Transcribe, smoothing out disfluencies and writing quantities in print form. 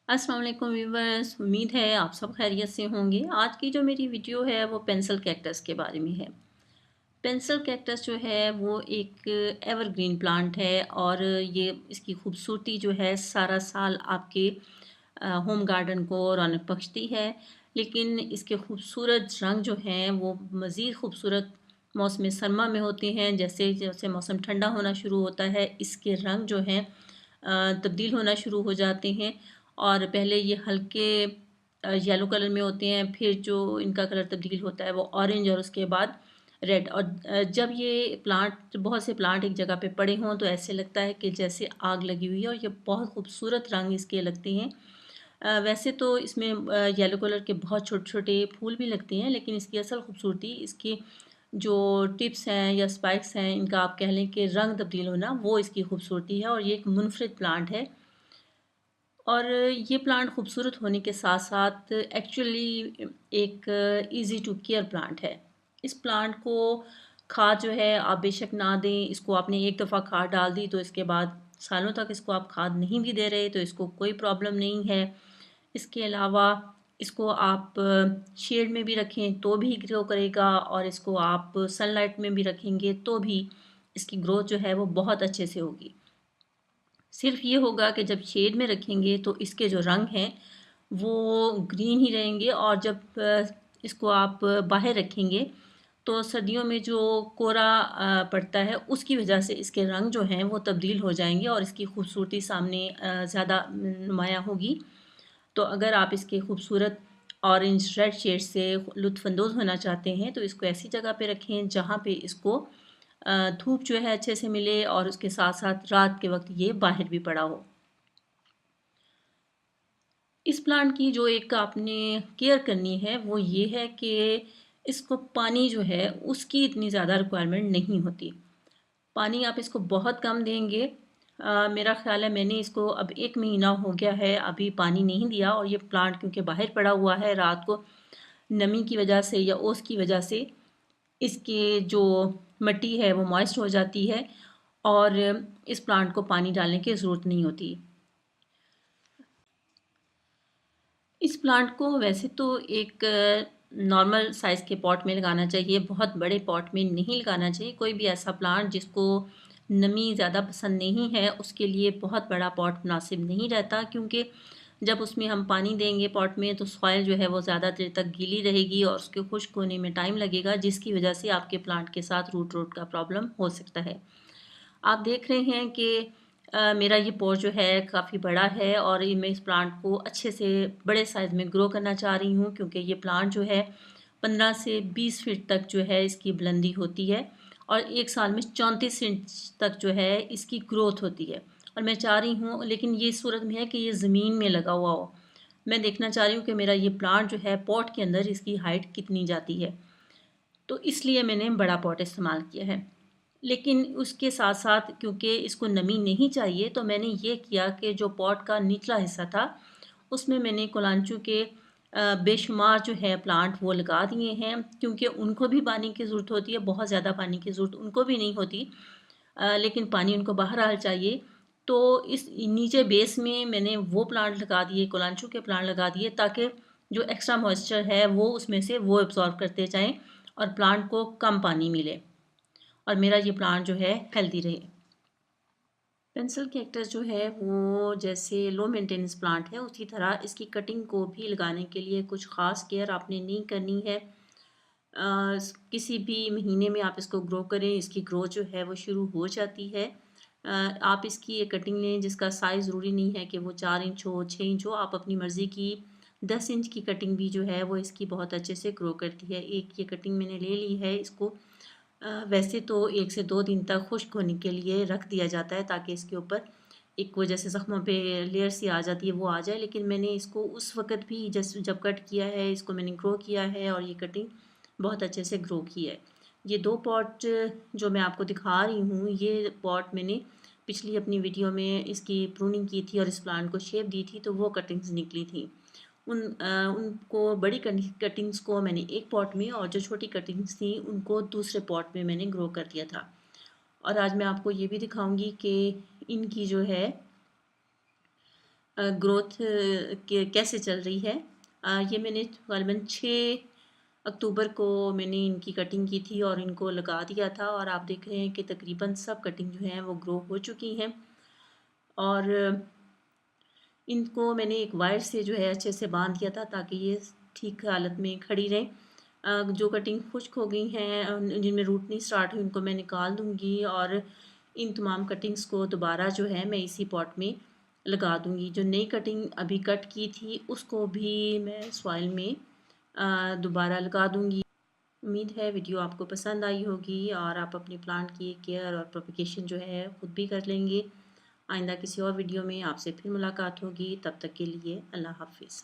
अस्सलाम वालेकुम व्यूवर्स, उम्मीद है आप सब खैरियत से होंगे। आज की जो मेरी वीडियो है वो पेंसिल कैक्टस के बारे में है। पेंसिल कैक्टस जो है वो एक एवरग्रीन प्लांट है और ये इसकी खूबसूरती जो है सारा साल आपके होम गार्डन को रौनक बख्शती है। लेकिन इसके खूबसूरत रंग जो हैं वो मज़ीद खूबसूरत मौसम सरमा में होते हैं। जैसे जैसे मौसम ठंडा होना शुरू होता है इसके रंग जो हैं तब्दील होना शुरू हो जाते हैं। और पहले ये हल्के येलो कलर में होते हैं, फिर जो इनका कलर तब्दील होता है वो ऑरेंज और उसके बाद रेड। और जब ये प्लांट बहुत से प्लांट एक जगह पे पड़े हों तो ऐसे लगता है कि जैसे आग लगी हुई है और ये बहुत खूबसूरत रंग इसके लगते हैं। वैसे तो इसमें येलो कलर के बहुत छोटे-छोटे फूल भी लगते हैं, लेकिन इसकी असल खूबसूरती इसकी जो टिप्स हैं या स्पाइक्स हैं, इनका आप कह लें कि रंग तब्दील होना, वो इसकी खूबसूरती है। और ये एक मुनफरिद प्लांट है। और ये प्लांट खूबसूरत होने के साथ-साथ एक्चुअली एक ईज़ी टू केयर प्लांट है। इस प्लांट को खाद जो है आप बेशक ना दें, इसको आपने एक दफ़ा खाद डाल दी तो इसके बाद सालों तक इसको आप खाद नहीं भी दे रहे तो इसको कोई प्रॉब्लम नहीं है। इसके अलावा इसको आप शेड में भी रखें तो भी ग्रो करेगा, और इसको आप सनलाइट में भी रखेंगे तो भी इसकी ग्रोथ जो है वो बहुत अच्छे से होगी। सिर्फ ये होगा कि जब शेड में रखेंगे तो इसके जो रंग हैं वो ग्रीन ही रहेंगे, और जब इसको आप बाहर रखेंगे तो सर्दियों में जो कोहरा पड़ता है उसकी वजह से इसके रंग जो हैं वो तब्दील हो जाएंगे और इसकी खूबसूरती सामने ज़्यादा नुमायाँ होगी। तो अगर आप इसके खूबसूरत ऑरेंज रेड शेड से लुत्फ़अंदोज़ होना चाहते हैं तो इसको ऐसी जगह पे रखें जहाँ पे इसको धूप जो है अच्छे से मिले और उसके साथ-साथ रात के वक़्त ये बाहर भी पड़ा हो। इस प्लांट की जो एक आपने केयर करनी है वो ये है कि इसको पानी जो है उसकी इतनी ज़्यादा रिक्वायरमेंट नहीं होती। पानी आप इसको बहुत कम देंगे। मेरा ख़्याल है मैंने इसको अब 1 महीना हो गया है अभी पानी नहीं दिया, और ये प्लांट क्योंकि बाहर पड़ा हुआ है रात को नमी की वजह से या ओस की वजह से इसकी जो मिट्टी है वो मॉइस्ट हो जाती है और इस प्लांट को पानी डालने की ज़रूरत नहीं होती। इस प्लांट को वैसे तो एक नॉर्मल साइज़ के पॉट में लगाना चाहिए, बहुत बड़े पॉट में नहीं लगाना चाहिए। कोई भी ऐसा प्लांट जिसको नमी ज़्यादा पसंद नहीं है उसके लिए बहुत बड़ा पॉट मुनासिब नहीं रहता, क्योंकि जब उसमें हम पानी देंगे पॉट में तो सॉइल जो है वो ज़्यादा देर तक गीली रहेगी और उसके खुश्क होने में टाइम लगेगा, जिसकी वजह से आपके प्लांट के साथ रूट रोट का प्रॉब्लम हो सकता है। आप देख रहे हैं कि मेरा ये पॉट जो है काफ़ी बड़ा है और ये मैं इस प्लांट को अच्छे से बड़े साइज़ में ग्रो करना चाह रही हूँ, क्योंकि ये प्लांट जो है 15 से 20 फीट तक जो है इसकी बुलंदी होती है और 1 साल में 34 इंच तक जो है इसकी ग्रोथ होती है। और मैं चाह रही हूँ, लेकिन ये इस सूरत में है कि ये ज़मीन में लगा हुआ हो। मैं देखना चाह रही हूँ कि मेरा ये प्लांट जो है पॉट के अंदर इसकी हाइट कितनी जाती है। तो इसलिए मैंने बड़ा पॉट इस्तेमाल किया है। लेकिन उसके साथ-साथ क्योंकि इसको नमी नहीं चाहिए तो मैंने ये किया कि जो पॉट का निचला हिस्सा था उसमें मैंने कोलांचू के बेशुमार जो है प्लांट वो लगा दिए हैं, क्योंकि उनको भी पानी की ज़रूरत होती है, बहुत ज़्यादा पानी की ज़रूरत उनको भी नहीं होती। लेकिन पानी उनको बहरहाल चाहिए। तो इस नीचे बेस में मैंने वो प्लांट लगा दिए, कोलांचू के प्लांट लगा दिए, ताकि जो एक्स्ट्रा मॉइस्चर है वो उसमें से वो एब्ज़ॉर्ब करते जाएँ और प्लांट को कम पानी मिले और मेरा ये प्लांट जो है हेल्दी रहे। पेंसिल कैक्टस जो है वो जैसे लो मेंटेनेंस प्लांट है, उसी तरह इसकी कटिंग को भी लगाने के लिए कुछ ख़ास केयर आपने नहीं करनी है। किसी भी महीने में आप इसको ग्रो करें, इसकी ग्रोथ जो है वो शुरू हो जाती है। आप इसकी एक कटिंग लें जिसका साइज़ ज़रूरी नहीं है कि वो 4 इंच हो, 6 इंच हो, आप अपनी मर्ज़ी की 10 इंच की कटिंग भी जो है वो इसकी बहुत अच्छे से ग्रो करती है। एक ये कटिंग मैंने ले ली है, इसको वैसे तो 1 से 2 दिन तक खुश्क होने के लिए रख दिया जाता है, ताकि इसके ऊपर एक वो जैसे ज़ख्मों पे लेयर सी आ जाती है वो आ जाए। लेकिन मैंने इसको उस वक़्त भी जब कट किया है, इसको मैंने ग्रो किया है और ये कटिंग बहुत अच्छे से ग्रो की है। ये 2 पॉट जो मैं आपको दिखा रही हूँ, ये पॉट मैंने पिछली अपनी वीडियो में इसकी प्रूनिंग की थी और इस प्लांट को शेप दी थी, तो वो कटिंग्स निकली थी। उनको बड़ी कटिंग्स को मैंने एक पॉट में और जो छोटी कटिंग्स थी उनको दूसरे पॉट में मैंने ग्रो कर दिया था। और आज मैं आपको ये भी दिखाऊंगी कि इनकी जो है ग्रोथ कैसे चल रही है। ये मैंने तकरीबन 6 अक्टूबर को मैंने इनकी कटिंग की थी और इनको लगा दिया था, और आप देख रहे हैं कि तकरीबन सब कटिंग जो है वो ग्रो हो चुकी हैं। और इनको मैंने एक वायर से जो है अच्छे से बांध दिया था ताकि ये ठीक हालत में खड़ी रहें। जो कटिंग खुश्क हो गई हैं, जिनमें रूट नहीं स्टार्ट हुई, उनको मैं निकाल दूँगी और इन तमाम कटिंग्स को दोबारा जो है मैं इसी पॉट में लगा दूँगी। जो नई कटिंग अभी कट की थी उसको भी मैं सॉइल में दोबारा लगा दूँगी। उम्मीद है वीडियो आपको पसंद आई होगी और आप अपने प्लांट की केयर और प्रोपगेशन जो है खुद भी कर लेंगे। आइंदा किसी और वीडियो में आपसे फिर मुलाकात होगी, तब तक के लिए अल्लाह हाफ़िज़।